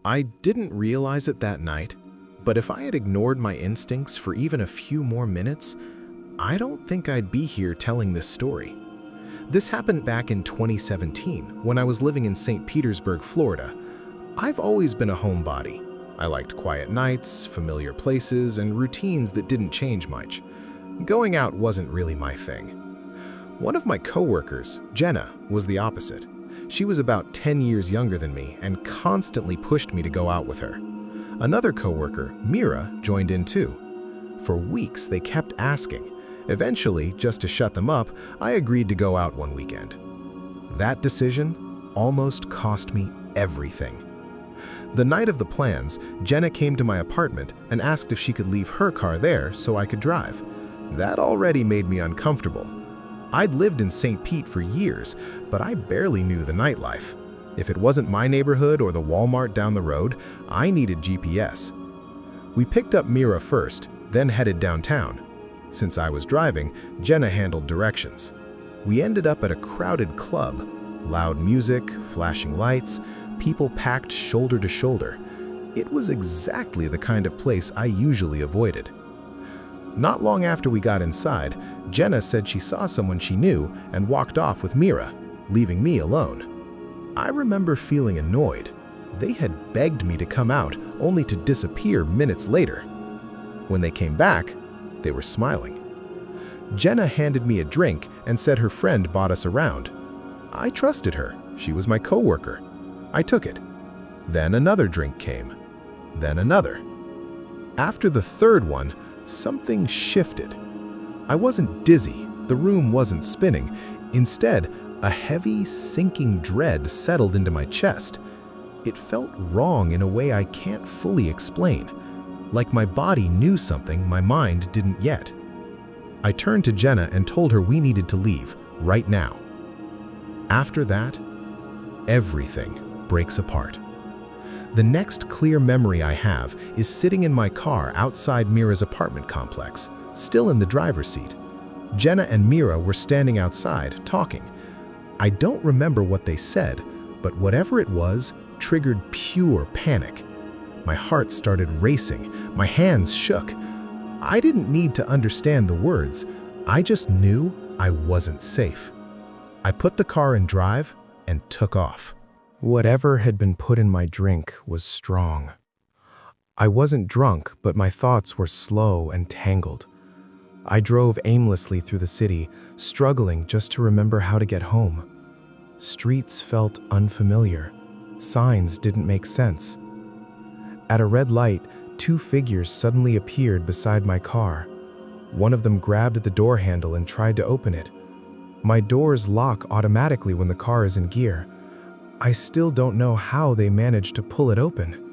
I didn't realize it that night, but if I had ignored my instincts for even a few more minutes, I don't think I'd be here telling this story. This happened back in 2017 when I was living in St. Petersburg, Florida. I've always been a homebody. I liked quiet nights, familiar places, and routines that didn't change much. Going out wasn't really my thing. One of my coworkers, Jenna, was the opposite. She was about 10 years younger than me and constantly pushed me to go out with her. Another coworker, Mira, joined in too. For weeks, they kept asking. Eventually, just to shut them up, I agreed to go out one weekend. That decision almost cost me everything. The night of the plans, Jenna came to my apartment and asked if she could leave her car there so I could drive. That already made me uncomfortable. I'd lived in St. Pete for years, but I barely knew the nightlife. If it wasn't my neighborhood or the Walmart down the road, I needed GPS. We picked up Mira first, then headed downtown. Since I was driving, Jenna handled directions. We ended up at a crowded club. Loud music, flashing lights, people packed shoulder to shoulder. It was exactly the kind of place I usually avoided. Not long after we got inside, Jenna said she saw someone she knew and walked off with Mira, leaving me alone. I remember feeling annoyed. They had begged me to come out, only to disappear minutes later. When they came back, they were smiling. Jenna handed me a drink and said her friend bought us around. I trusted her. She was my coworker. I took it. Then another drink came. Then another. After the third one, something shifted. I wasn't dizzy. The room wasn't spinning. Instead, a heavy, sinking dread settled into my chest. It felt wrong in a way I can't fully explain. Like my body knew something my mind didn't yet. I turned to Jenna and told her we needed to leave, right now. After that, everything breaks apart. The next clear memory I have is sitting in my car outside Mira's apartment complex, still in the driver's seat. Jenna and Mira were standing outside, talking. I don't remember what they said, but whatever it was triggered pure panic. My heart started racing, my hands shook. I didn't need to understand the words. I just knew I wasn't safe. I put the car in drive and took off. Whatever had been put in my drink was strong. I wasn't drunk, but my thoughts were slow and tangled. I drove aimlessly through the city, struggling just to remember how to get home. Streets felt unfamiliar. Signs didn't make sense. At a red light, two figures suddenly appeared beside my car. One of them grabbed the door handle and tried to open it. My doors lock automatically when the car is in gear. I still don't know how they managed to pull it open.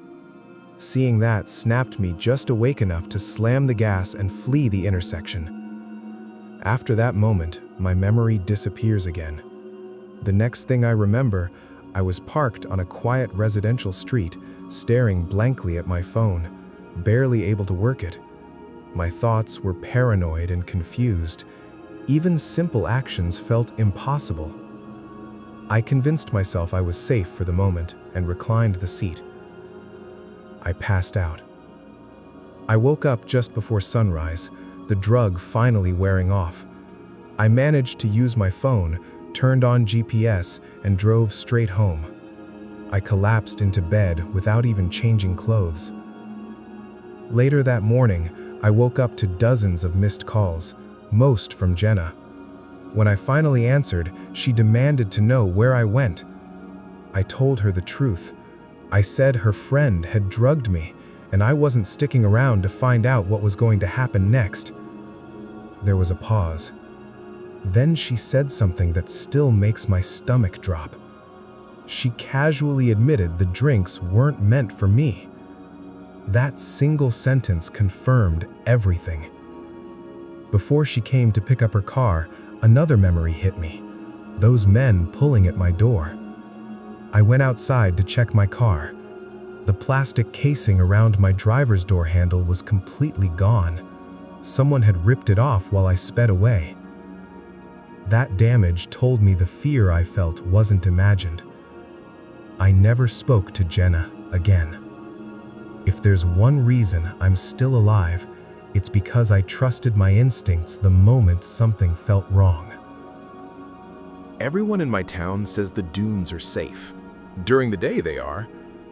Seeing that snapped me just awake enough to slam the gas and flee the intersection. After that moment, my memory disappears again. The next thing I remember, I was parked on a quiet residential street, staring blankly at my phone, barely able to work it. My thoughts were paranoid and confused. Even simple actions felt impossible. I convinced myself I was safe for the moment and reclined the seat. I passed out. I woke up just before sunrise, the drug finally wearing off. I managed to use my phone, turned on GPS, and drove straight home. I collapsed into bed without even changing clothes. Later that morning, I woke up to dozens of missed calls, most from Jenna. When I finally answered, she demanded to know where I went. I told her the truth. I said her friend had drugged me, and I wasn't sticking around to find out what was going to happen next. There was a pause. Then she said something that still makes my stomach drop. She casually admitted the drinks weren't meant for me. That single sentence confirmed everything. Before she came to pick up her car, another memory hit me. Those men pulling at my door. I went outside to check my car. The plastic casing around my driver's door handle was completely gone. Someone had ripped it off while I sped away. That damage told me the fear I felt wasn't imagined. I never spoke to Jenna. again. If there's one reason I'm still alive, it's because I trusted my instincts the moment something felt wrong. Everyone in my town says the dunes are safe. During the day they are.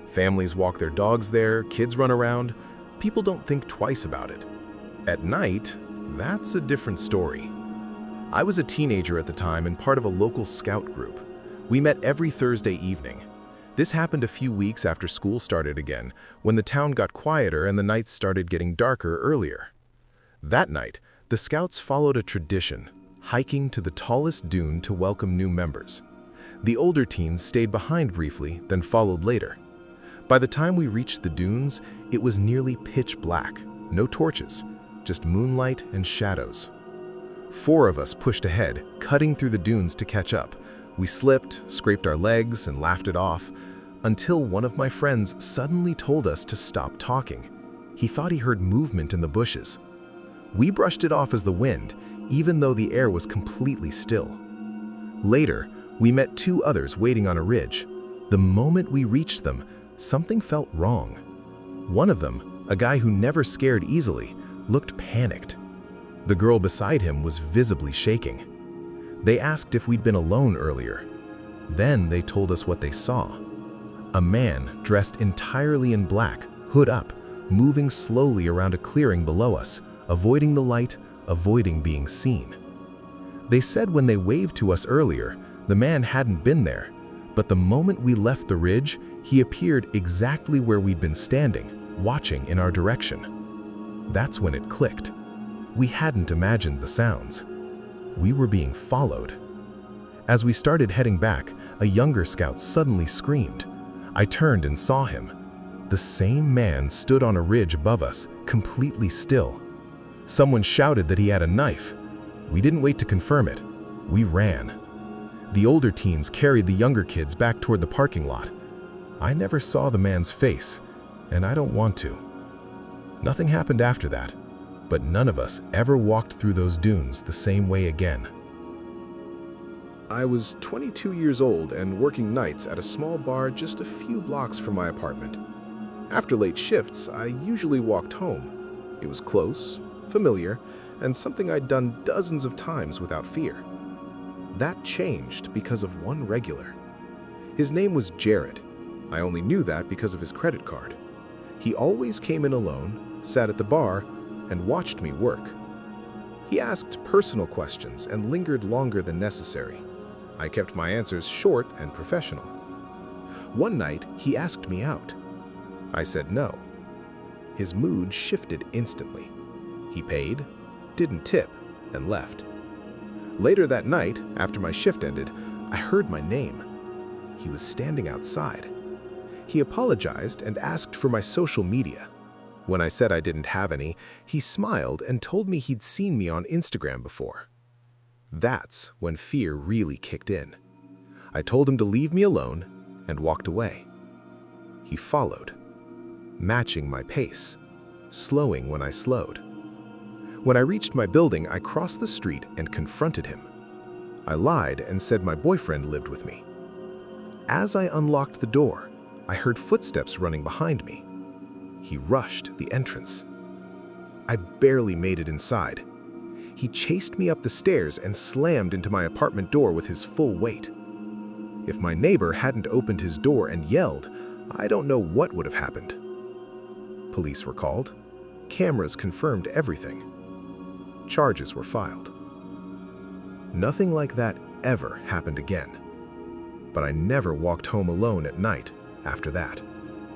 Families walk their dogs there, kids run around. People don't think twice about it. At night, that's a different story. I was a teenager at the time and part of a local scout group. We met every Thursday evening. This happened a few weeks after school started again, when the town got quieter and the nights started getting darker earlier. That night, the scouts followed a tradition, hiking to the tallest dune to welcome new members. The older teens stayed behind briefly, then followed later. By the time we reached the dunes, it was nearly pitch black, no torches, just moonlight and shadows. 4 of us pushed ahead, cutting through the dunes to catch up. We slipped, scraped our legs, and laughed it off, until one of my friends suddenly told us to stop talking. He thought he heard movement in the bushes. We brushed it off as the wind, even though the air was completely still. Later, we met 2 others waiting on a ridge. The moment we reached them, something felt wrong. One of them, a guy who never scared easily, looked panicked. The girl beside him was visibly shaking. They asked if we'd been alone earlier. Then they told us what they saw. A man dressed entirely in black, hood up, moving slowly around a clearing below us, avoiding the light, avoiding being seen. They said when they waved to us earlier, the man hadn't been there, but the moment we left the ridge, he appeared exactly where we'd been standing, watching in our direction. That's when it clicked. We hadn't imagined the sounds. We were being followed. As we started heading back, a younger scout suddenly screamed. I turned and saw him. The same man stood on a ridge above us, completely still. Someone shouted that he had a knife. We didn't wait to confirm it. We ran. The older teens carried the younger kids back toward the parking lot. I never saw the man's face, and I don't want to. Nothing happened after that, but none of us ever walked through those dunes the same way again. I was 22 years old and working nights at a small bar just a few blocks from my apartment. After late shifts, I usually walked home. It was close, familiar, and something I'd done dozens of times without fear. That changed because of one regular. His name was Jared. I only knew that because of his credit card. He always came in alone, sat at the bar, and watched me work. He asked personal questions and lingered longer than necessary. I kept my answers short and professional. One night, he asked me out. I said no. His mood shifted instantly. He paid, didn't tip, and left. Later that night, after my shift ended, I heard my name. He was standing outside. He apologized and asked for my social media. When I said I didn't have any, he smiled and told me he'd seen me on Instagram before. That's when fear really kicked in. I told him to leave me alone and walked away. He followed, matching my pace, slowing when I slowed. When I reached my building, I crossed the street and confronted him. I lied and said my boyfriend lived with me. As I unlocked the door, I heard footsteps running behind me. He rushed the entrance. I barely made it inside. He chased me up the stairs and slammed into my apartment door with his full weight. If my neighbor hadn't opened his door and yelled, I don't know what would have happened. Police were called. Cameras confirmed everything. Charges were filed. Nothing like that ever happened again. But I never walked home alone at night after that.